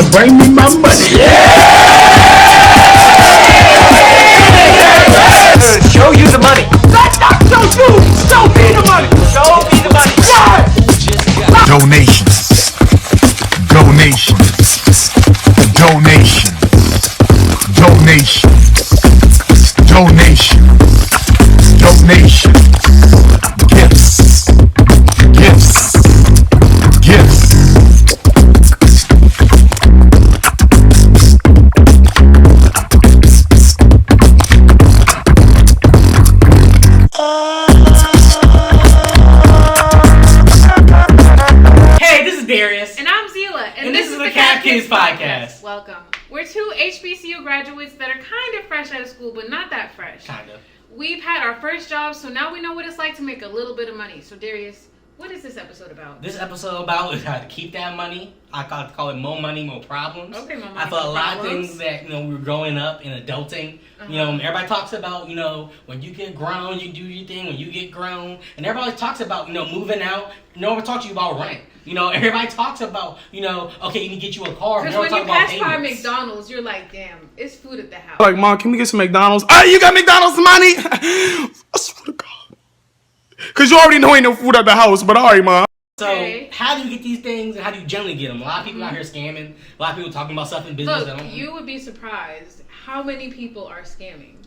to bring me my money. Show you the money. Let's not show you. Show me the money. Show me the money. Donations. Donations. Donations. Donations. Donations. Donations. Gifts. Gifts. Gifts. Hey, this is Darius. And I'm Zila. And this is the Cap Kids Podcast. Welcome. We're two HBCU graduates that are kind of fresh out of school, but not that fresh. Kind of. We've had our first job, so now we know what it's like to make a little bit of money. So, Darius, what is this episode about? This episode about is how to keep that money. I call it more money, more problems. Okay, more money, I felt a more lot of problems. things that, we were growing up and adulting. Everybody talks about, when you get grown, you do your thing. When you get grown, and everybody talks about, moving out. No one talks to you about rent. Everybody talks about, okay, you can get you a car. Because No one when you talks about pass by payments. McDonald's, you're like, damn, it's food at the house. Like, Mom, can we get some McDonald's? Oh, you got McDonald's money? I swear to God. Because you already know ain't no food at the house, but all right, Mom. So, Okay. how do you get these things, and how do you generally get them? A lot of people out here scamming. A lot of people talking about stuff in business. Look, you would be surprised how many people are scamming.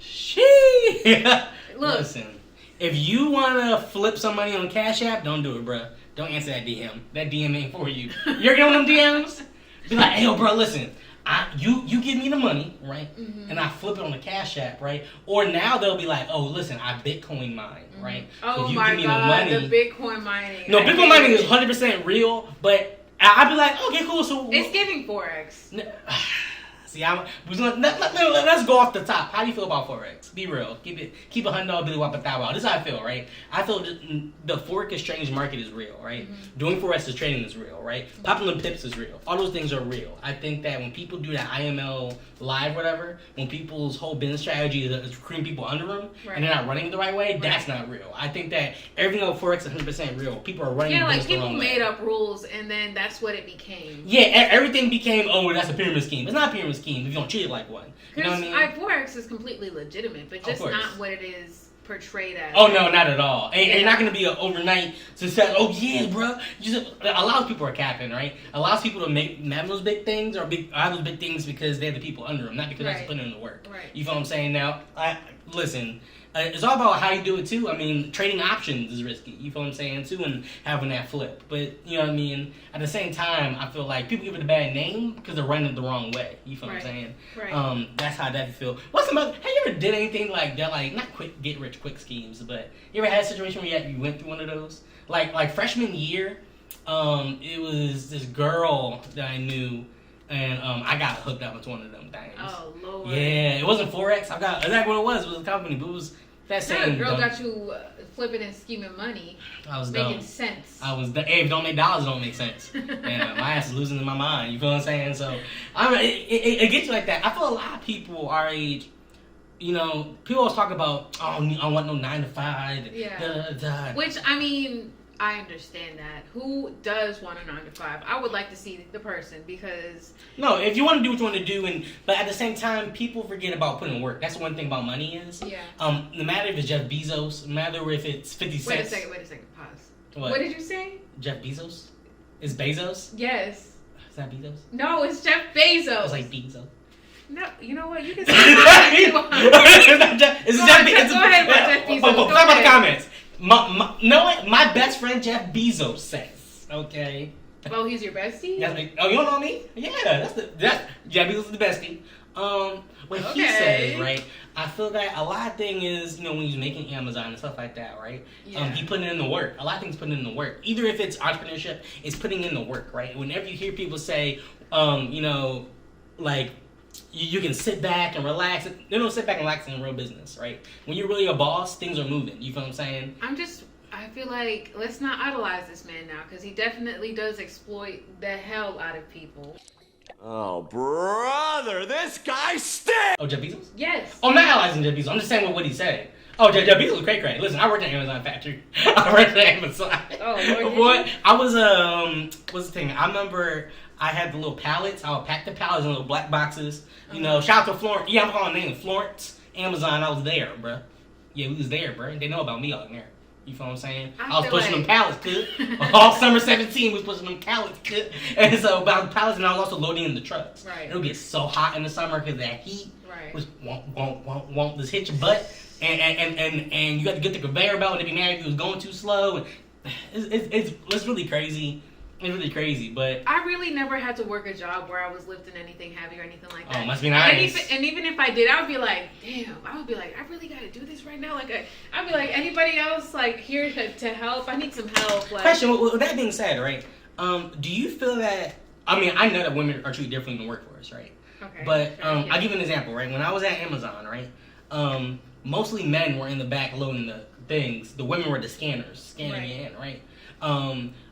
Sheesh. Look. Listen, if you want to flip some money on Cash App, don't do it, bruh. Don't answer that DM. That DM ain't for you. You're getting them DMs? Be like, hey, yo, bro, listen. You give me the money, right? And I flip it on the Cash App, right? Or now they'll be like, oh, listen, I Bitcoin mine, right? Oh So if you my give me God, the money, the Bitcoin mining. no, I Bitcoin hate mining is it. 100% real, but I'd be like, okay, cool. So It's giving Forex. See, let's go off the top. How do you feel about Forex? Be real. Keep $100 Billy Wapa Thou Wow. This is how I feel, right? I feel the Forex exchange market is real, right? Doing Forex is trading is real, right? Popping pips is real. All those things are real. I think that when people do that IML live, whatever, when people's whole business strategy is recruiting people under them and they're not running it the right way, that's not real. I think that everything on Forex is 100% real. People are running the business the wrong way. People made up rules and then that's what it became. Yeah, everything became, oh, that's a pyramid scheme. It's not a pyramid scheme if you don't treat it like one. You know what I mean? Forex is completely legitimate, but just not what it is portrayed as. Oh, no, not at all. And you're not going to be an overnight success. Oh, yeah, bro. A lot of people are capping, right? A lot of people to have those big things or have those big things because they're the people under them, not because they're putting in the work. Right. You feel what I'm saying? Now, listen, it's all about how you do it, too. I mean, trading options is risky. You feel what I'm saying, too, and having that flip. But, you know what I mean? At the same time, I feel like people give it a bad name because they're running it the wrong way. You feel what I'm saying? Right. That's how that feel. Have you ever did anything like that, like, not quick, get rich quick schemes, but you ever had a situation where you went through one of those? Like freshman year, it was this girl that I knew, and I got hooked up into one of them things. Oh, Lord. Yeah, it wasn't Forex. I got exactly what it was. It was a company, but it was that same. Girl got you flipping and scheming money. I was making dumb. sense. Hey, if don't make dollars, don't make sense. And my ass is losing my mind. You feel what I'm saying? So, it gets you like that. I feel a lot of people our age, people always talk about, oh, I don't want no 9 to 5. Yeah. Which, I mean, I understand that. Who does want a 9 to 5? I would like to see the person because... No, if you want to do what you want to do, but at the same time, people forget about putting in work. That's the one thing about money is. Yeah. No matter if it's Jeff Bezos, no matter if it's 50 cents. Wait a second. Pause. What did you say? Jeff Bezos? Is Bezos? Yes. Is that Bezos? No, it's Jeff Bezos. I was like Bezos. No, you know what? You can say whatever you want. Go ahead, Jeff Bezos. Go Talk about the ahead. comments. My best friend Jeff Bezos says, okay. Oh, he's your bestie? You don't know me? Yeah, that's Jeff Bezos is the bestie. What he says, right? I feel that a lot of thing is, when he's making Amazon and stuff like that, right? Yeah. He putting in the work. A lot of things putting in the work. Either if it's entrepreneurship, it's putting in the work, right? Whenever you hear people say, like, you can sit back and relax. They don't sit back and relax in real business, right? When you're really a boss, things are moving. You feel what I'm saying? I feel like, let's not idolize this man now, because he definitely does exploit the hell out of people. Oh, brother, this guy stinks! Oh, Jeff Bezos? Yes. Oh, I'm not analyzing Jeff Bezos. I'm just saying what he said. Oh, Jeff Bezos is great. Listen, I worked at Amazon factory. I worked at Amazon. Oh, Lord, what? I was, what's the thing? I remember I had the little pallets. I would pack the pallets in little black boxes. You know, shout out to Florence. Yeah, I'm calling name Florence. Amazon, I was there, bruh. Yeah, we was there, bruh. They know about me out there. You feel what I'm saying? I was pushing them pallets, kid. All summer 17 was pushing them pallets, kid. And so about the pallets, and I was also loading in the trucks. Right. It'll get so hot in the summer because that heat Right. was won't just hit your butt, and you got to get the conveyor belt, and they'd be mad if you was going too slow. And it's really crazy. It's really crazy, but I really never had to work a job where I was lifting anything heavy or anything like that. Oh, must be nice. And even if I did, I would be like, damn. I would be like, I really got to do this right now. Like, I'd be like, anybody else like here to help? I need some help. Like, question. With that being said, right? Do you feel that? I mean, I know that women are treated differently in the workforce, right? Okay. But sure, yeah. I'll give you an example, right? When I was at Amazon, right? Mostly men were in the back loading the things. The women were the scanners, scanning it in, right?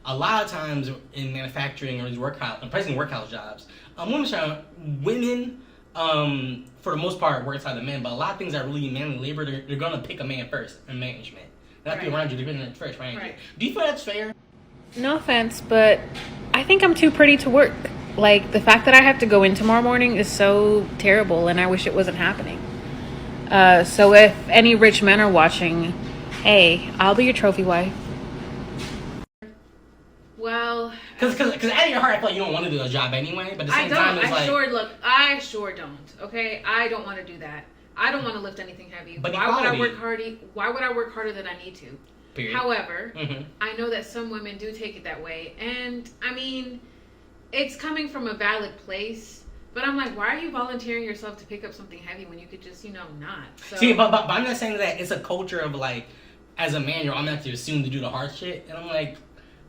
A lot of times in manufacturing or these workhouse, especially workhouse jobs, women, for the most part, work outside the men. But a lot of things that are really manly labor, they're gonna pick a man first in management. Not be around you, they're gonna first, right? Do you feel that's fair? No offense, but I think I'm too pretty to work. Like, the fact that I have to go in tomorrow morning is so terrible, and I wish it wasn't happening. So if any rich men are watching, hey, I'll be your trophy wife. Well, Because out of your heart, I feel like you don't want to do a job anyway. But at the I same don't. time, it's like I sure don't. Okay, I don't want to do that. I don't want to lift anything heavy. But why would I equality. work hardy? Why would I work harder than I need to? period. However, Mhm. I know that some women do take it that way, and I mean, it's coming from a valid place. But I'm like, why are you volunteering yourself to pick up something heavy when you could just, not? So, See, but I'm not saying that it's a culture of like, as a man, you're automatically assumed to do the hard shit, and I'm like,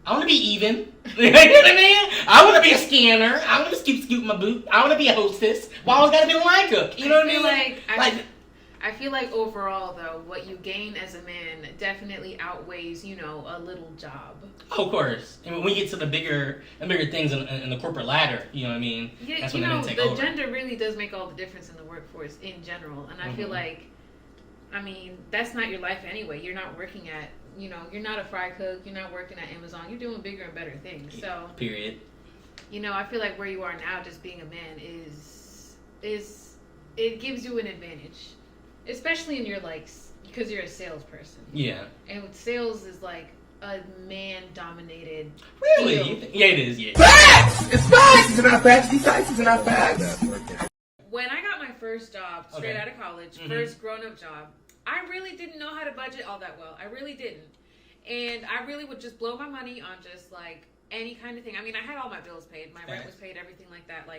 I want to be even. You know what I mean? I want to be a scanner. I want to scoot my boot. I want to be a hostess. Why always got to be a line cook? You know what I mean? I feel like overall, though, what you gain as a man definitely outweighs, a little job. Oh, of course. And when you get to the bigger things in the corporate ladder, you know what I mean? Yeah, that's when the men take over. The gender really does make all the difference in the workforce in general. And I feel like, that's not your life anyway. You're not working at, you're not a fry cook. You're not working at Amazon. You're doing bigger and better things. So, period. I feel like where you are now, just being a man, is it gives you an advantage. Especially in your, because you're a salesperson. Yeah. And with sales is, a man-dominated Really? field. Yeah, it is, yeah. Facts! It's facts! It's not facts. These facts are not facts. When I got my first job, straight Okay. out of college, Mhm. first grown-up job, I really didn't know how to budget all that well. I really didn't. And I really would just blow my money on just, any kind of thing. I had all my bills paid. My rent was paid, everything like that.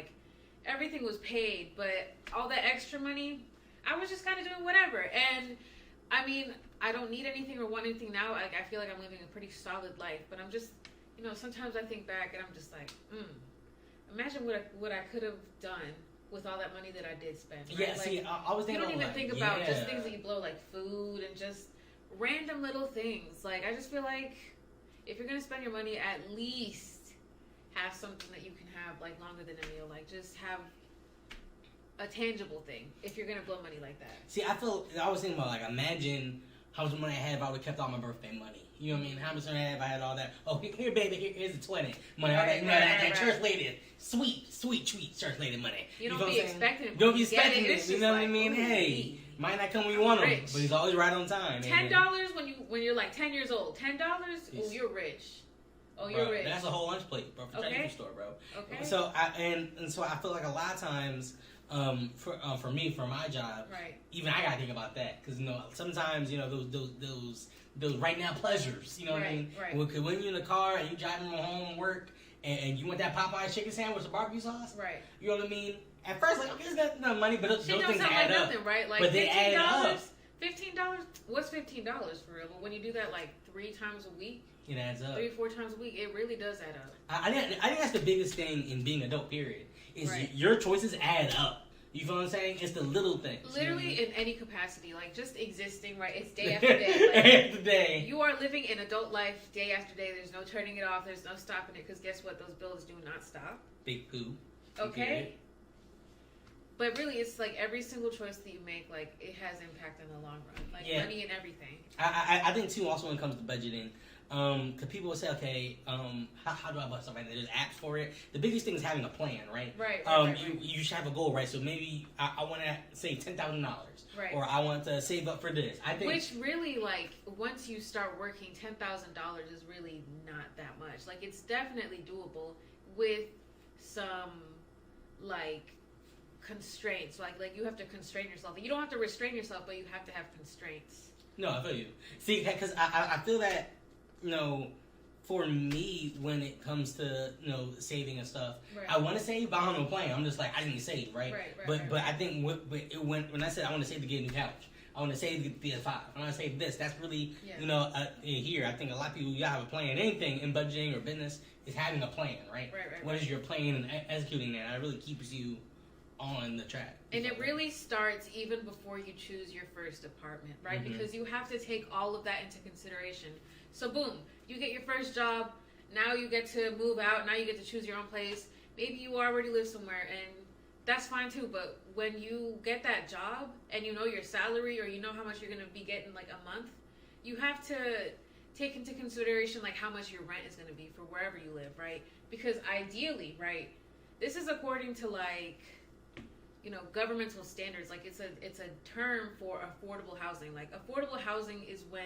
Everything was paid. But all that extra money, I was just kind of doing whatever. And, I don't need anything or want anything now. I feel like I'm living a pretty solid life. But I'm just, sometimes I think back and I'm just like, imagine what I could have done with all that money that I did spend. Right? Yeah, see, I was thinking you don't even think about yeah. just things that you blow, like food and just random little things. I just feel like if you're going to spend your money, at least have something that you can have, longer than a meal. Just have a tangible thing if you're going to blow money like that. See, I was thinking about, imagine how much money I had if I would have kept all my birthday money. You know what I mean? How much money I had if I had all that? Oh, here, baby, here's the 20. Money, all that, that church lady. Sweet church lady money. You don't feel be what I'm saying? expecting it. You don't be When you get expecting it, it. it's You just know what I like, mean? ooh, Hey, might not come when you want him, rich. but he's always right on time. $10 when you're 10 years old. $10? Oh, you're rich. Oh, you're Bro, rich. that's a whole lunch plate, bro, for Okay. Chinese store, bro. Okay. So so I feel like a lot of times, for me, for my job, Right. even I gotta think about that because sometimes those right now pleasures, you know what I mean? Right. When you're in the car and you driving from home from work and you want that Popeye chicken sandwich with barbecue sauce, Right. you know what I mean? At first, okay, it's not enough money, but those Shit don't things sound add like up. nothing, right? But they add up. $15? What's $15 for real? But when you do that 3 times a week, It adds up. 3-4 times a week, it really does add up. I think that's the biggest thing in being adult. Period. Is Right. your choices add up. You feel what I'm saying? It's the little things. Literally in any capacity, just existing, right? It's day after day. Day after day. You are living an adult life day after day. There's no turning it off. There's no stopping it because guess what? Those bills do not stop. Big poo. Okay? But really, it's every single choice that you make, it has impact in the long run. Yeah. Money and everything. I think too. Also, when it comes to budgeting, Because people will say, okay, how do I buy something? There's apps for it. The biggest thing is having a plan, right? Right. You should have a goal, right? So maybe I want to save $10,000, right? Or I want to save up for this. I think, which really, like, once you start working, $10,000 is really not that much. Like, it's definitely doable with some like constraints. Like you have to constrain yourself. You don't have to restrain yourself, but you have to have constraints. No, I feel you. See, because I feel that, for me, when it comes to, saving and stuff, right. I want to save, but I don't have a plan. I'm just like, I need to save, right? But I think when I said I want to save to get a new couch, I want to save to get the PS5, I want to save this, that's really, here, I think a lot of people, you have a plan. Anything in budgeting or business is having a plan, right? What is your plan and executing that? It really keeps you on the track. And it really starts even before you choose your first apartment, right? Mm-hmm. Because you have to take all of that into consideration. So boom, you get your first job, now you get to move out, now you get to choose your own place. Maybe you already live somewhere, and that's fine too, but when you get that job and you know your salary or you know how much you're going to be getting like a month, you have to take into consideration like how much your rent is going to be for wherever you live, right? Because ideally, right, this is according to like, governmental standards. Like it's a term for affordable housing. Like affordable housing is when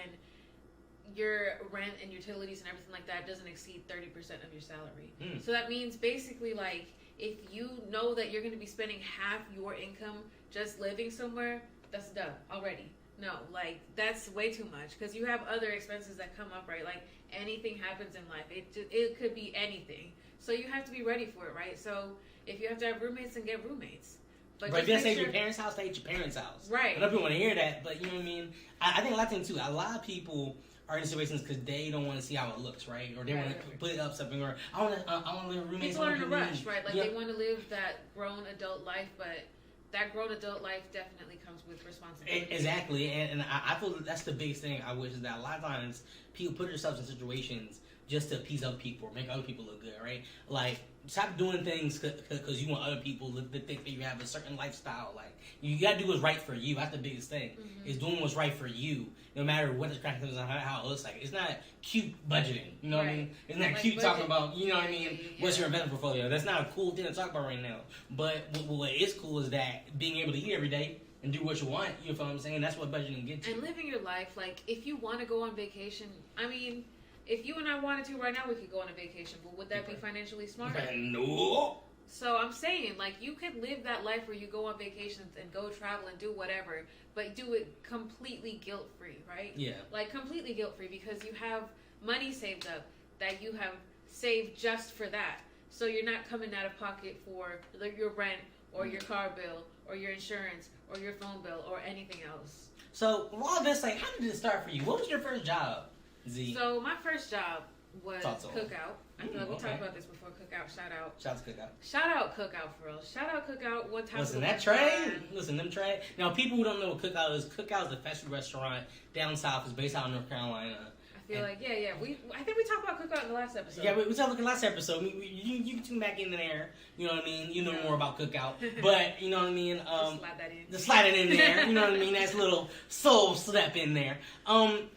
your rent and utilities and everything like that doesn't exceed 30% of your salary. So that means basically like if you know that you're going to be spending half your income just living somewhere, that's dumb already. No, like that's way too much because you have other expenses that come up, right? Like anything happens in life. It could be anything. So you have to be ready for it, right? So if you have to have roommates, then get roommates. But if you stay at your parents' house, stay at your parents' house. Right. I know people want to hear that, but you know what I mean? I think a lot of things too, a lot of people are in situations because they don't want to see how it looks, right? Or they want to put it up something, or I want to live with roommates. People are in a rush, right? Like they want to live that grown adult life, but that grown adult life definitely comes with responsibility. Exactly, and I feel that's the biggest thing I wish is that a lot of times people put themselves in situations just to appease other people or make other people look good, right? Like, stop doing things because you want other people to think that you have a certain lifestyle. Like, you gotta do what's right for you. That's the biggest thing. Mm-hmm. Is doing what's right for you, no matter what the crack is and how it looks like. It's not cute budgeting, you know what I mean? It's not like cute talking about, you know what I mean? What's your investment portfolio? That's not a cool thing to talk about right now. But what is cool is that being able to eat every day and do what you want, you know what I'm saying? That's what budgeting gets you. And living your life, like, if you want to go on vacation, I mean, if you and I wanted to right now, we could go on a vacation, but would that be financially smart? No. So I'm saying, like, you could live that life where you go on vacations and go travel and do whatever, but do it completely guilt-free, right? Yeah. Like, completely guilt-free because you have money saved up that you have saved just for that. So you're not coming out of pocket for your rent or your car bill or your insurance or your phone bill or anything else. So, all this, like, how did it start for you? What was your first job, Z? So my first job was Cookout. I feel like we talked about this before. Cookout, shout out. Shout out to Cookout. Shout out Cookout for real. Shout out Cookout. One time. Listen, that Trey. Listen, them Trey. Now, people who don't know what Cookout is a fast food restaurant down south. It's based out in North Carolina. I feel like, yeah. I think we talked about Cookout in the last episode. Yeah, we talked about the last episode. You can tune back in there. You know what I mean? You know more about Cookout. But, you know what I mean? Just slide that in. Just slide it in there. You know what I mean? That's a little soul slap in there.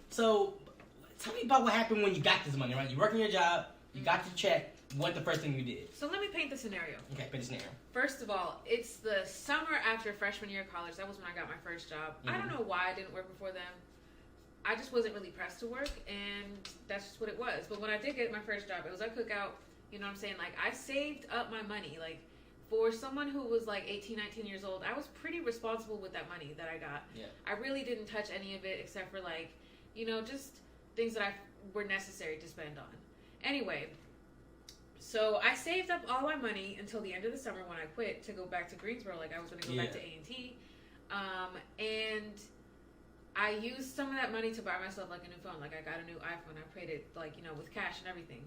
So, tell me about what happened when you got this money, right? You working your job, you got your check. What the first thing you did? So let me paint the scenario. Okay, paint the scenario. First of all, it's the summer after freshman year of college. That was when I got my first job. Mm-hmm. I don't know why I didn't work before then. I just wasn't really pressed to work, and that's just what it was. But when I did get my first job, it was at Cookout. You know what I'm saying? Like, I saved up my money. Like, for someone who was like 18, 19 years old, I was pretty responsible with that money that I got. Yeah. I really didn't touch any of it except for, like, just things that were necessary to spend on. Anyway, so I saved up all my money until the end of the summer when I quit to go back to Greensboro. Like, I was going to go back to A&T. And I used some of that money to buy myself, like, a new phone. Like, I got a new iPhone. I paid it, like, with cash and everything.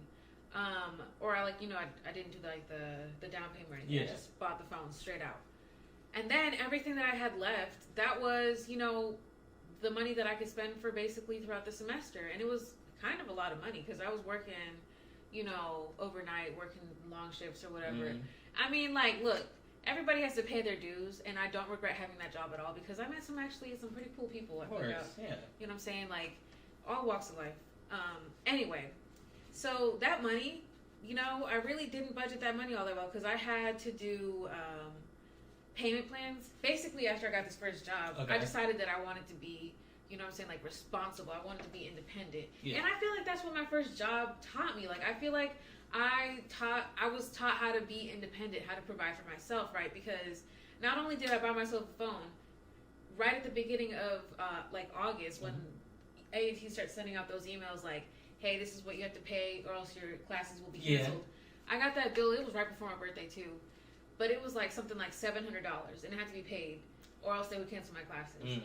Or, I didn't do, like, the down payment or anything. Yeah. I just bought the phone straight out. And then everything that I had left, that was, the money that I could spend for basically throughout the semester. And it was kind of a lot of money because I was working, overnight, working long shifts or whatever. Mm. I mean, like, look, everybody has to pay their dues, and I don't regret having that job at all because I met some pretty cool people at Cookout. Yeah. You know what I'm saying? Like, all walks of life. Anyway, so that money, you know, I really didn't budget that money all that well because I had to do payment plans. Basically, after I got this first job, I decided that I wanted to be, you know what I'm saying, like responsible. I wanted to be independent. Yeah. And I feel like that's what my first job taught me. Like, I feel like I was taught how to be independent, how to provide for myself, right? Because not only did I buy myself a phone, right at the beginning of like August, when A&T starts sending out those emails like, hey, this is what you have to pay or else your classes will be canceled. I got that bill. It was right before my birthday too, but it was like something like $700 and it had to be paid or else they would cancel my classes.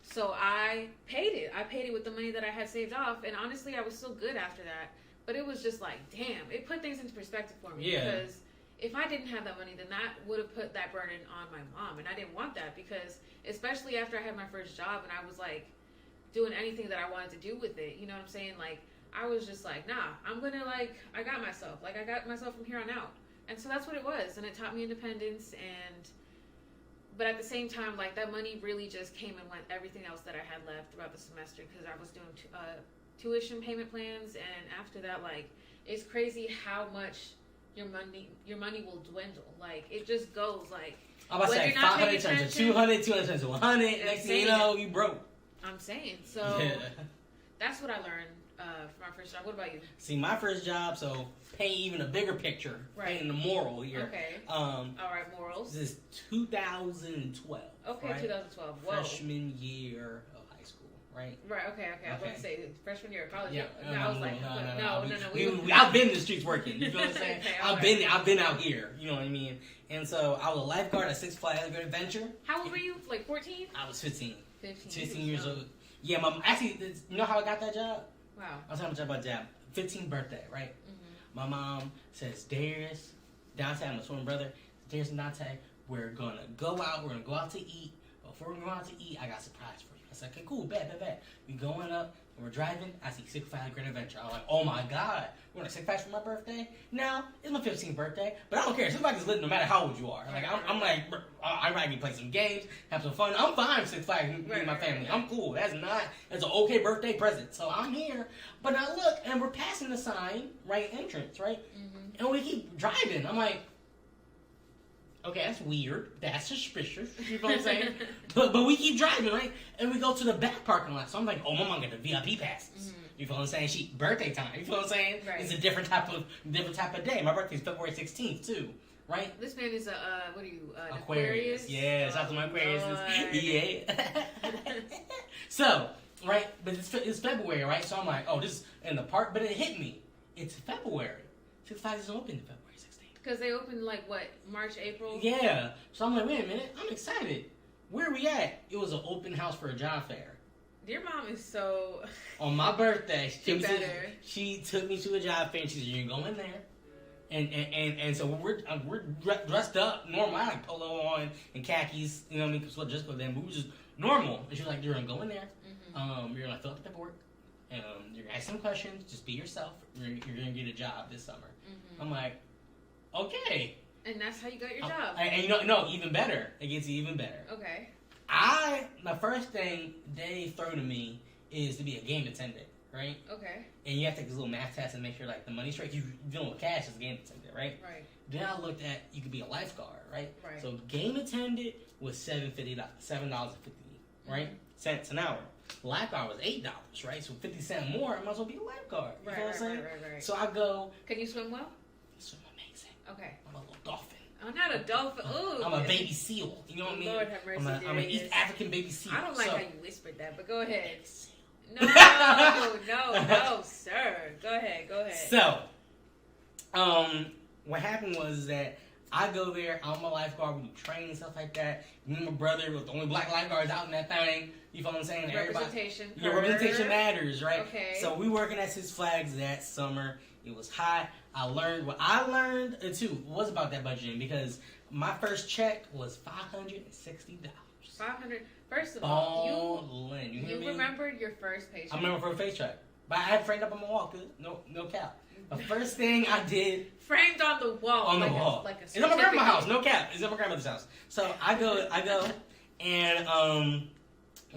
So I paid it. I paid it with the money that I had saved off, and honestly I was still good after that, but it was just like, damn, it put things into perspective for me. Because if I didn't have that money, then that would have put that burden on my mom, and I didn't want that, because especially after I had my first job and I was like doing anything that I wanted to do with it, you know what I'm saying, like I was just like, nah, I'm gonna, like, I got myself from here on out. And so that's what it was, and it taught me independence. But at the same time, like, that money really just came and went everything else that I had left throughout the semester, because I was doing tuition payment plans, and after that, like, it's crazy how much your money will dwindle. Like, it just goes, like, I'm about to say 500 turns to 200, 200 turns to 100. Next thing you know, you broke. I'm saying. So that's what I learned for my first job. What about you? See, my first job, so paint even a bigger picture, painting the moral here. Okay. All right, morals. This is 2012. Okay, right? 2012. Whoa. Freshman year of high school, right? Right. Okay. I was going to say freshman year of college. Yeah. I was like, no. I've been in the streets working. You feel what I'm saying? Okay, I've been out here. You know what I mean? And so I was a lifeguard at Six Flags Adventure. How old were you? Like 14? I was 15. 15 years old. Yeah, actually, you know how I got that job? Wow. I'll tell you about that. 15th birthday, right? My mom says, Darius, Dante, my twin brother, Darius and Dante, we're going to go out. We're going to go out to eat. Before we go out to eat, I got a surprise for you. I said, okay, cool, bet. We going up, and we're driving. I see Six Flags Grand Adventure. I'm like, oh my God, we're going to Six Flags for my birthday? Now, it's my 15th birthday, but I don't care. Six Flags is lit no matter how old you are. Like, I'm like, I'd rather play some games, have some fun. I'm fine with Six Flags with my family. I'm cool. That's an okay birthday present. So I'm here. But now look, and we're passing the sign, right, entrance, right? And we keep driving. I'm like, okay, that's weird. That's suspicious. You know what I'm saying? but we keep driving, right? And we go to the back parking lot. So I'm like, oh, my mom got the VIP passes. You feel what I'm saying? Birthday time. You feel what I'm saying? Right. It's a different type of day. My birthday's February 16th too, right? This man is what are you? Aquarius. Yeah, shout out to my Aquarius. Yeah. So, right, but it's February, right? So I'm like, oh, this is in the park, but it hit me. It's February. Six Flags isn't open in February 16th. Because they opened like what, March, April? Yeah. So I'm like, wait a minute, I'm excited. Where are we at? It was an open house for a job fair. Your mom is so... On my birthday, she took me to a job fair and she said, you can go in there. And so we're dressed up normal. I had polo on and khakis, you know what I mean? Because just go then, but we were just normal. And she was like, you're going to go in there. You're going to fill out the paperwork. You're going to ask some questions. Just be yourself. You're going to get a job this summer. I'm like, okay. And that's how you got your job. And you know, no, even better. It gets even better. Okay. The first thing they throw to me is to be a game attendant, right? Okay. And you have to take this little math test and make sure like the money's straight. You're dealing with cash as a game attendant, right? Right. Then I looked at you could be a lifeguard, right? Right. So game attendant was $7.50, right? Cents an hour. Lifeguard was $8, right? So 50 cents more, I might as well be a lifeguard. You know what I'm saying? Right. So I go. Can you swim well? Swim amazing. Okay. I'm a little dolphin. I'm not a dolphin. Ooh. I'm a baby seal. You know what I mean? Lord have mercy. I'm an East African baby seal. I don't like how you whispered that, but go ahead. No, sir. Go ahead. So, what happened was that I go there, I'm a lifeguard, we do training and stuff like that. Me and my brother was the only black lifeguards out in that thing. You feel what I'm saying? Representation. Representation matters, right? Okay. So we working at Six Flags that summer. It was hot. I learned too was about that budgeting because my first check was $560. $500. First of all, you remembered your first paycheck. I remember for a face check, but I had framed up on my wall. No cap. The first thing I did, framed on the wall. On the wall. It's at my grandma's house. No cap. It's at my grandmother's house. So I go, and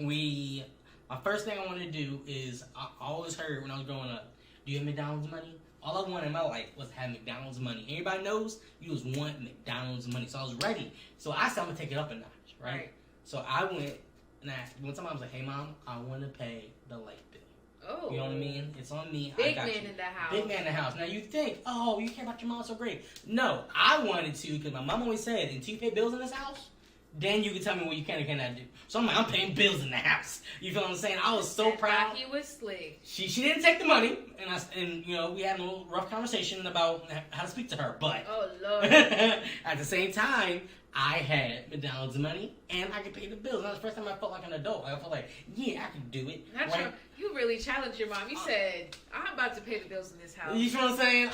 my My first thing I want to do is, I always heard when I was growing up, do you have McDonald's money? All I wanted in my life was to have McDonald's money. Everybody knows you just want McDonald's money. So I was ready. So I said I'm going to take it up a notch, right? So I went and asked, one time I was like, hey, Mom, I want to pay the light bill. Oh. You know what I mean? It's on me. Big I got man you. in the house. Big man in the house. Now you think, oh, you care about your mom so great. No, I wanted to, because my mom always said, until you pay bills in this house, then you can tell me what you can and cannot do. So I'm like, I'm paying bills in the house. You feel what I'm saying? I was so proud. He was slick. She didn't take the money, and you know, we had a little rough conversation about how to speak to her. But Oh Lord. at the same time, I had McDonald's money and I could pay the bills. And that was the first time I felt like an adult. I felt like, yeah, I could do it. Not right? sure. You really challenged your mom. You said, "I'm about to pay the bills in this house. You know what I'm saying?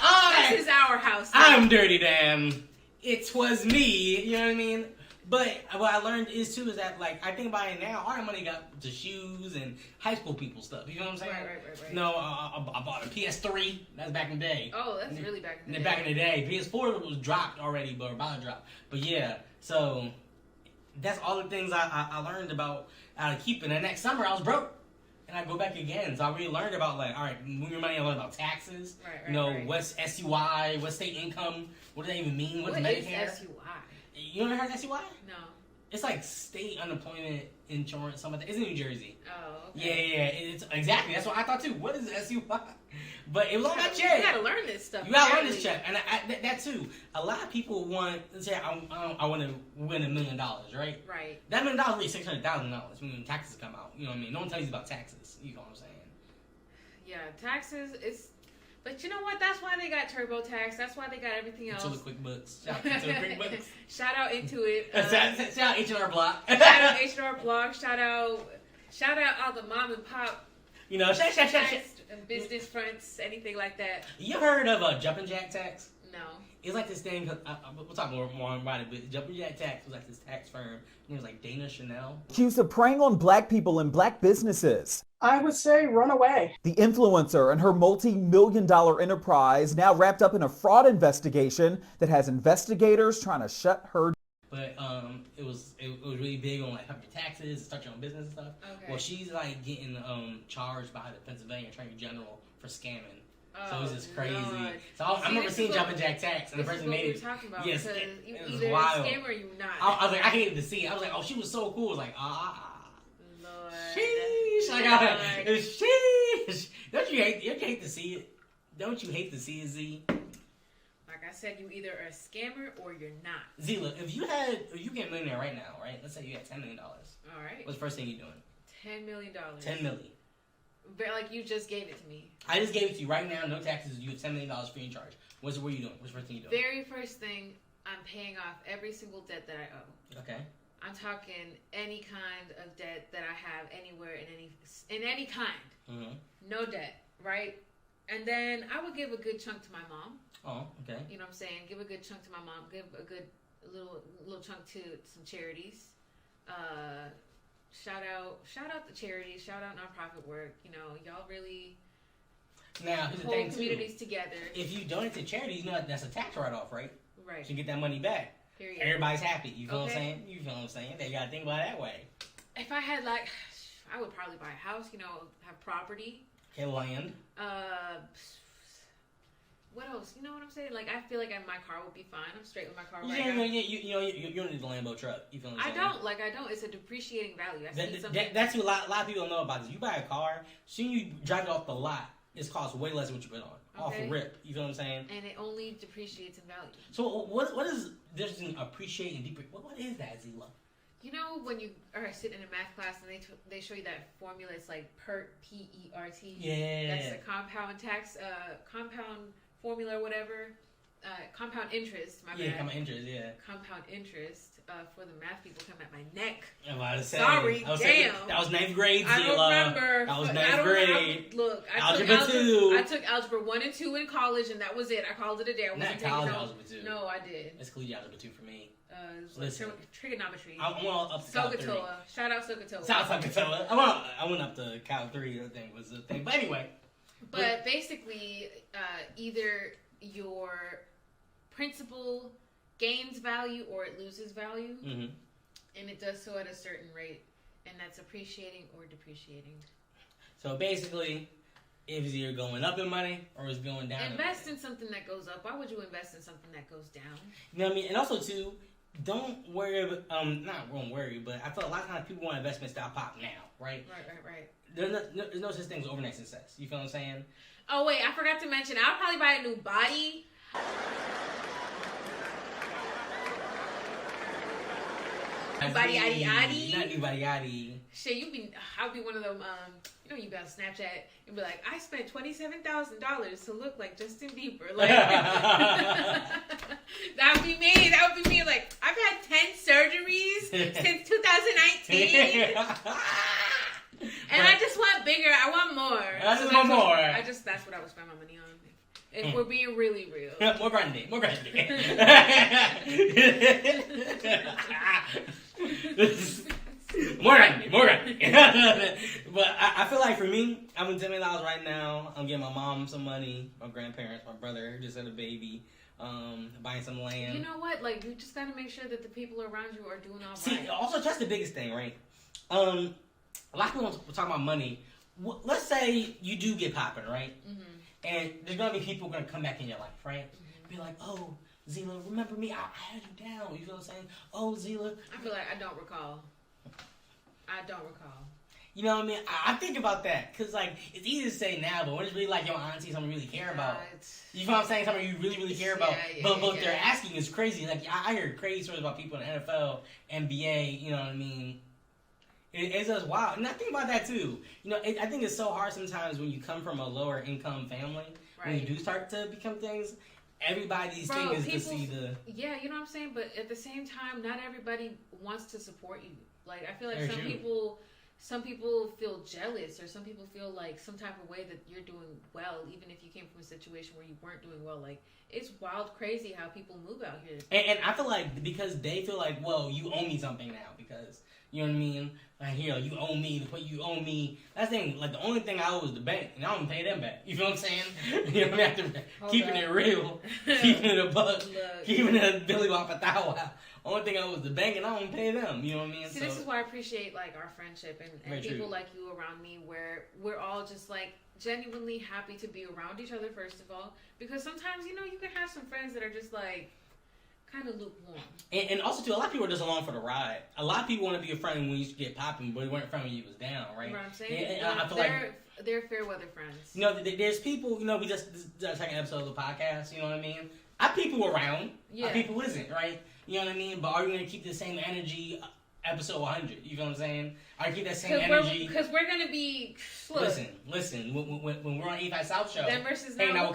This is our house. now." I'm dirty, damn. It was me. You know what I mean? But what I learned is that, like, I think about it now, all that money got to shoes and high school people stuff. You know what I'm saying? Right. No, I bought a PS3. That's back in the day. Oh, that's really back in the day. Back in the day. PS4 was dropped already, but about to drop. But yeah, so that's all the things I learned about how to keep it. And next summer, I was broke. And I go back again. So I really learned about, like, all right, moving your money, I learned about taxes. Right. What's SUI, what's state income, what does that even mean? What's Medicare? What is SUI? You ever heard of SUI? No. It's like state unemployment insurance, something like that. It's in New Jersey. Oh, okay. Yeah. It's exactly. That's what I thought too. What is SUI? But it was on my check. You gotta learn this stuff. You gotta learn this check, and that too. A lot of people want. Let's say I want to win $1 million, right? Right. That $1 million is really $600,000 when taxes come out. You know what I mean? No one tells you about taxes. You know what I'm saying? Yeah, taxes is. But you know what? That's why they got TurboTax. That's why they got everything else. Until the QuickBooks. Shout out to the QuickBooks. Shout out Intuit. Shout out H&R Block. Shout out H&R Block. Shout out all the mom and pop. You know, shout. And business fronts, anything like that. You heard of jumping jack tax? No. It's like this thing. We'll talk more about it. But jumping jack tax was like this tax firm. And it was like Dana Chanel. Accused of preying on black people and black businesses. I would say run away. The influencer and her multi-million-dollar enterprise now wrapped up in a fraud investigation that has investigators trying to shut her. But it was really big on like help your taxes, start your own business and stuff. Okay. Well, she's like getting charged by the Pennsylvania Attorney General for scamming. Oh, So it's just crazy. Lord. So I remember seeing jumping jack tax, and the person made it. This is what we're talking about. Yes, because it you was either wild. a scammer or you not. I was like, I hated to see it. I was like, oh, she was so cool. It was like, Lord. sheesh. Like, sheesh. Don't you hate to see it? Don't you hate to see it, Z? Like I said, you either are a scammer or you're not. Zila, if you get a millionaire right now, right? Let's say you had $10 million. All right. What's the first thing you're doing? $10 million. $10 million. But like you just gave it to me. I just gave it to you right now, no taxes. You have $10 million free in charge. What are you doing? What's the first thing you're doing? Very first thing, I'm paying off every single debt that I owe. Okay. I'm talking any kind of debt that I have anywhere in any kind. Mm-hmm. No debt, right? And then I would give a good chunk to my mom. Oh, okay. You know what I'm saying? Give a good chunk to my mom. Give a good little chunk to some charities. Shout out the charities. Shout out nonprofit work. You know, y'all really Now, here's the hold thing, communities too. together. If you donate to charities, you know that's a tax write-off, right? Right. So you get that money back. Period. Everybody's happy. You feel what I'm Okay. saying? You feel what I'm saying? They got to think about it that way. If I had I would probably buy a house. You know, have property. Okay, land. What else? You know what I'm saying? Like, I feel like my car would be fine. I'm straight with my car right Yeah, now. you don't need the Lambo truck. You feel what I'm saying? I don't. It's a depreciating value. I see something. That's what a lot of people don't know about this. You buy a car, soon you drive it off the lot, it's cost way less than what you put on. Off Okay. the rip. You feel what I'm saying? And it only depreciates in value. So what is there's an appreciate and depreciate? What is that, Zila? You know when you are sitting in a math class and they show you that formula? It's like PERT, P-E-R-T. Yeah. That's the compound formula or whatever. Compound interest. My bad. Compound interest. Yeah. Compound interest. For the math people come at my neck. I'm about to say, Sorry, damn. That was 9th grade, Zila. I don't remember. That was 9th grade. I Algebra 2. I took algebra 1 and 2 in college, and that was it. I called it a day. I wasn't Not taking college no- algebra 2. No, I did. It's collegiate algebra 2 for me. It was Listen. like trigonometry. I went up to Cal 3. Sokotoa. Shout out Sokotoa. South Sokotoa. I went up to Cal 3. The thing was the thing. But anyway. But basically, either your principal gains value or it loses value. Mm-hmm. And it does so at a certain rate. And that's appreciating or depreciating. So basically, if it's either going up in money or it's going down. Invest in something that goes up. Why would you invest in something that goes down? You know what I mean? And also, too, don't worry, not won't worry, but I feel a lot of times people want investments that pop now, right? Right. There's no such thing as overnight success. You feel what I'm saying? Oh, wait, I forgot to mention, I'll probably buy a new body. Body, yaddy, yaddy. Not new body, yaddy. Shit, I'll be one of them, you got Snapchat and be like, I spent $27,000 to look like Justin Bieber. Like, that would be me. Like, I've had 10 surgeries since 2019. And I just want bigger. I want more. I just want more. That's what I would spend my money on. If we're being really real. More brandy. More brandy. But I feel like for me, I'm in $10 right now. I'm getting my mom some money, my grandparents, my brother just had a baby, buying some land. You know what? Like, you just gotta make sure that the people around you are doing all right. See, also that's the biggest thing, right? A lot of people talk about money. Let's say you do get popping, right? Mm-hmm. And there's gonna be people gonna come back in your life, right? Mm-hmm. Be like, oh, Zila, remember me? I had you down. You feel what I'm saying? Oh, Zila. I feel like I don't recall. You know what I mean? I think about that because, like, it's easy to say now, but when it's really like your auntie, something you really care about. You know what I'm saying? Something you really, really care about. But what they're asking is crazy. Like, I hear crazy stories about people in the NFL, NBA, you know what I mean? It's just wild. And I think about that, too. You know, I think it's so hard sometimes when you come from a lower income family, when you do start to become things, everybody's thing is to see the... Yeah, you know what I'm saying? But at the same time, not everybody wants to support you. Like, I feel like some people feel jealous, or some people feel like some type of way that you're doing well, even if you came from a situation where you weren't doing well. Like, it's wild crazy how people move out here. And I feel like because they feel like, well, you owe me something now because, you know what I mean? Like, here, you owe me, you owe me. That's the thing, like, the only thing I owe is the bank, and I don't pay them back. You feel what I'm saying? You know, have to keeping it real, keeping it a buck, keeping it a Billy Wapatawa. Only thing I owe is the bank, and I don't pay them. You know what I mean? See, this is why I appreciate, like, our friendship and people like you around me, where we're all just, like, genuinely happy to be around each other, first of all. Because sometimes, you know, you can have some friends that are just, like, kind of lukewarm. And also, too, a lot of people are just along for the ride. A lot of people want to be a friend when you used to get popping, but they weren't a friend when you was down, right? You know what I'm saying? And I feel they're fair weather friends. You know, there's people, you know, we just the second episode of the podcast, you know what I mean? Our people around, our people isn't, right? You know what I mean? But are you going to keep the same energy episode 100? You know what I'm saying? Are you keep that same energy? Because we're going to be... Listen. When we're on 85 South Show, then versus now, we'll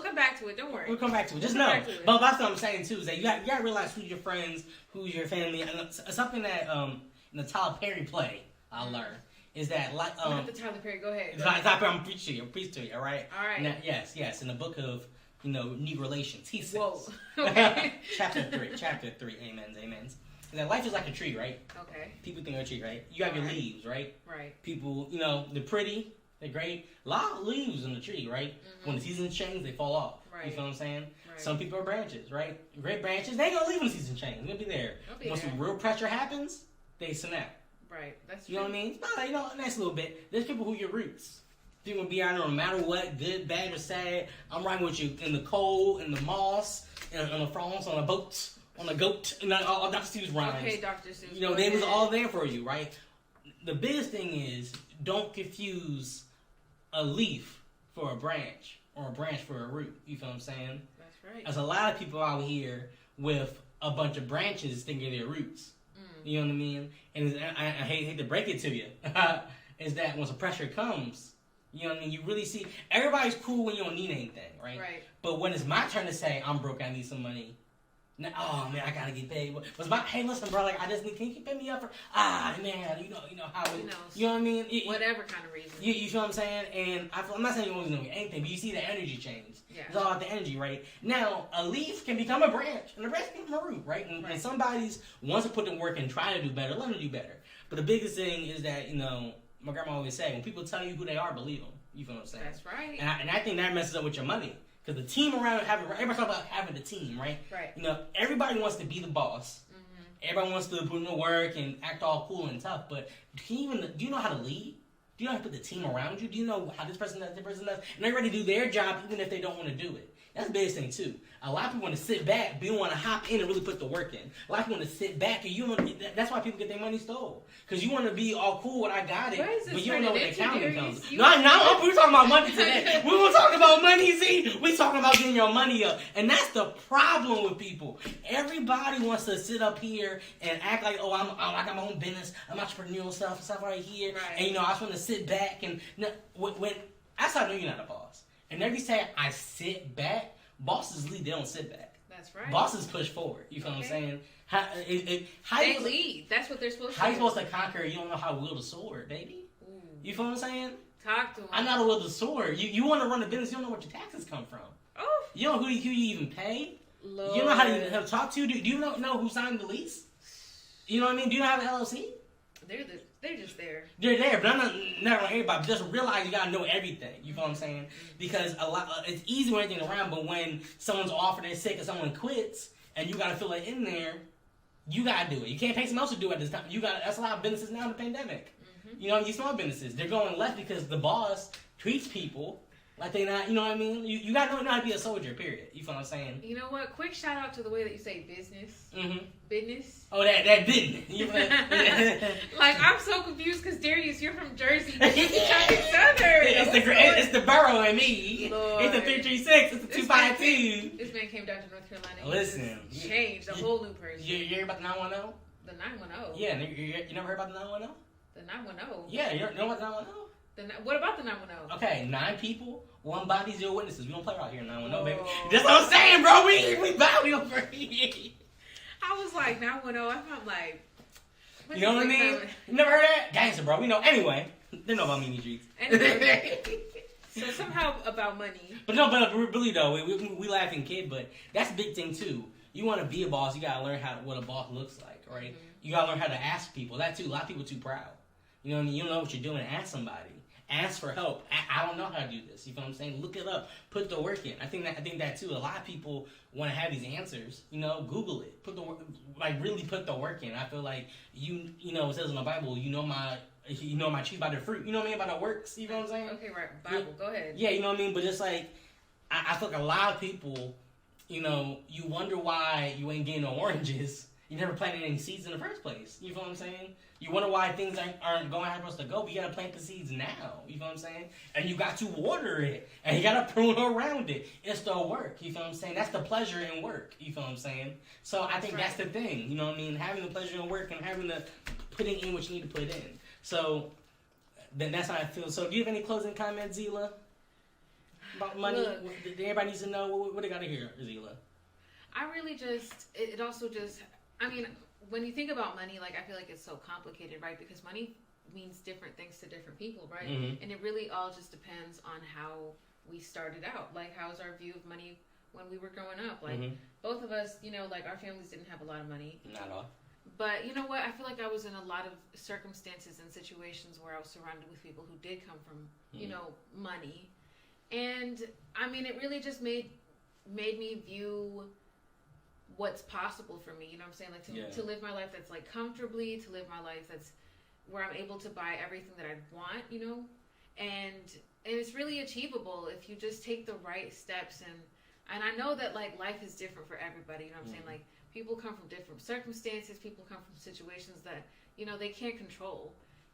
come back to it. Don't worry. We'll come back to it. Just know. But that's what I'm saying, too, is that you got to realize who's your friends, who's your family. And something that in the Tyler Perry play I learned is that... Not the Tyler Perry. Go ahead. Tyler Perry, I'm preaching to you, all right? All right. Now, yes. In the book of... You know, Negro relations. He says, whoa. Okay. chapter 3, amens. That life is like a tree, right? Okay. People think of a tree, right? You have your leaves, right? Right. People, you know, they're pretty, they're great. A lot of leaves in the tree, right? Mm-hmm. When the season changes, they fall off. Right. You feel what I'm saying? Right. Some people are branches, right? Great branches, they ain't gonna leave when the season changes. They're gonna be there. When some real pressure happens, they snap. Right. That's true. You know what I mean? You know, a nice little bit. There's people who are your roots. You're gonna be out there no matter what, good, bad, or sad. I'm riding with you in the cold, in the moss, on the frost, on a boat, on a goat. You know, all Dr. Seuss rhymes. Okay, Dr. Seuss. You know, they was all there for you, right? The biggest thing is don't confuse a leaf for a branch or a branch for a root. You feel what I'm saying? That's right. There's a lot of people out here with a bunch of branches thinking they're roots. You know what I mean? And I hate to break it to you, is that when some pressure comes, you know what I mean? You really see, everybody's cool when you don't need anything, right? Right. But when it's my turn to say, I'm broke, I need some money. Now, oh, man, I gotta get paid. Was my, hey, listen, bro, like, I just need, can you pay me up for, man, you know how it, you know what I mean? Whatever kind of reason. You feel what I'm saying? And I'm not saying you always know anything, but you see the energy change. Yeah. It's all about the energy, right? Now, a leaf can become a branch, and a branch can become a root, right? And somebody's wants to put in work and try to do better, let them do better. But the biggest thing is that, you know, my grandma always said, when people tell you who they are, believe them. You feel what I'm saying? That's right. And I think that messes up with your money. Because the team around, everybody talk about having the team, right? Right. You know, everybody wants to be the boss. Everybody wants to put in the work and act all cool and tough, but do you know how to lead? Do you know how to put the team around you? Do you know how this person does, and they're ready to do their job even if they don't want to do it? That's the biggest thing too. A lot of people want to sit back, but you want to hop in and really put the work in. A lot of people want to sit back, and that's why people get their money stole. Because you want to be all cool when I got it, but you don't know where the accounting comes. We're talking about money today. We won't talk about money, see? We're talking about getting your money up. And that's the problem with people. Everybody wants to sit up here and act like, oh, I got my own business. I'm entrepreneurial stuff right here. Right. And, I just want to sit back. And when that's how I know you're not a boss. And every time I sit back, bosses lead, they don't sit back. That's right. Bosses push forward. You feel what I'm saying? They lead. That's what they're supposed to do. How you supposed to conquer? You don't know how to wield a sword, baby. Ooh. You feel what I'm saying? Talk to him. I'm not a wield a sword. You want to run a business, you don't know where your taxes come from. Oh. You don't know who you even pay. Lord. You don't know how to talk to. Do you know who signed the lease? You know what I mean? Do you have an LLC? They're just there. They're there, but I'm not on everybody. But just realize you gotta know everything. You feel what I'm saying? Because it's easy when anything around, but when someone's offered they're sick or someone quits, and you gotta fill it in there, you gotta do it. You can't pay someone else to do it at this time. That's a lot of businesses now in the pandemic. Mm-hmm. These small businesses, they're going left because the boss treats people like they not. You know what I mean? You gotta know how to be a soldier. Period. You feel what I'm saying? You know what? Quick shout out to the way that you say business. Mm-hmm. Business. Oh, that business. Like, I'm so confused because Darius, you're from Jersey. You're Southern. It's the borough in me. Lord. It's the 336. It's the 252. This man came down to North Carolina. Listen. Changed. A whole new person. You heard about the 910? The 910? Yeah. You never heard about the 910? The 910? Yeah. You know about the 910? What about the 910? Okay, 9 people, 1 body, 0 witnesses. We don't play out here in 910, baby. That's what I'm saying, bro. We bounty over here. I was like, 910. I'm like, you know what I mean? You never heard that? Gangster, bro. We know. Anyway, they know about Meanie Streets. Anyway. So somehow about money. But really though, we laughing kid, but that's a big thing too. You want to be a boss, you gotta learn what a boss looks like, right? Mm-hmm. You gotta learn how to ask people. That too. A lot of people are too proud. You know what I mean? You don't know what you're doing. Ask somebody. Ask for help. I don't know how to do this. You feel what I'm saying? Look it up. Put the work in. I think that too. A lot of people want to have these answers. Google it. Put the work. Really put the work in. I feel like it says in the Bible. You know my tree by the fruit. You know what I mean? By the works. You know what I'm saying? Okay, right. Bible. Go ahead. Yeah, you know what I mean. But just like I feel like a lot of people, you wonder why you ain't getting no oranges. You never planted any seeds in the first place. You feel what I'm saying? You wonder why things aren't going how they're supposed to go, but you gotta plant the seeds now. You feel what I'm saying? And you got to water it. And you gotta prune around it. It's the work. You feel what I'm saying? That's the pleasure in work. You feel what I'm saying? So I think that's the thing. You know what I mean? Having the pleasure in work and having the putting in what you need to put in. So then that's how I feel. So do you have any closing comments, Zila? About money? Look, everybody needs to know what they gotta hear, Zila. I really it also I mean, when you think about money, like, I feel like it's so complicated, right? Because money means different things to different people, right? Mm-hmm. And it really all just depends on how we started out. Like, how's our view of money when we were growing up? Like, both of us, like, our families didn't have a lot of money. Not at all. But you know what? I feel like I was in a lot of circumstances and situations where I was surrounded with people who did come from, money. And, I mean, it really just made me view what's possible for me, you know what I'm saying? Like to live my life that's like comfortably, to live my life that's where I'm able to buy everything that I want, and it's really achievable if you just take the right steps. And I know that like life is different for everybody, you know what I'm saying? Like people come from different circumstances, people come from situations that they can't control,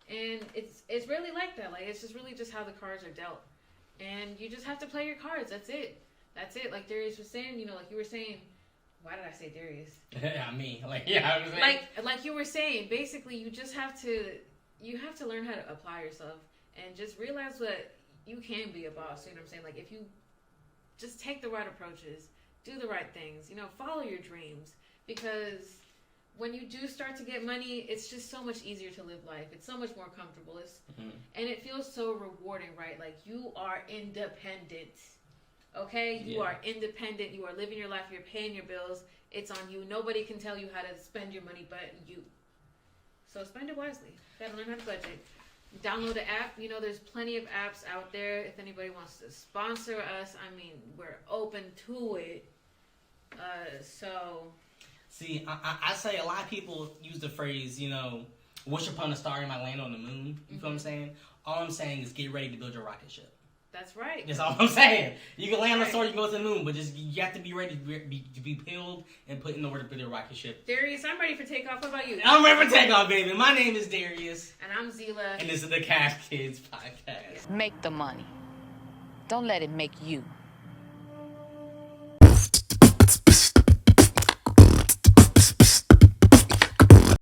and it's really like that. Like it's just really just how the cards are dealt, and you just have to play your cards. That's it. Like Darius was saying, like you were saying. Why did I say Darius? I mean, like, yeah, I was saying. Like you were saying, basically, you just have to learn how to apply yourself and just realize that you can be a boss. You know what I'm saying? Like, if you just take the right approaches, do the right things, follow your dreams. Because when you do start to get money, it's just so much easier to live life. It's so much more comfortable. And it feels so rewarding, right? Like, you are independent. Okay, you are independent. You are living your life. You're paying your bills. It's on you. Nobody can tell you how to spend your money but you. So spend it wisely. You gotta learn how to budget. Download the app. There's plenty of apps out there. If anybody wants to sponsor us, I mean, we're open to it. So See, I say a lot of people use the phrase, you know, wish upon a star and might land on the moon. You feel what I'm saying? All I'm saying is get ready to build your rocket ship. That's right. That's all I'm saying. You can land on a star, you can go to the moon, but just you have to be ready to be peeled and put in order to build your rocket ship. Darius, I'm ready for takeoff. What about you? I'm ready for takeoff, baby. My name is Darius. And I'm Zila. And this is the Cash Kids Podcast. Make the money. Don't let it make you.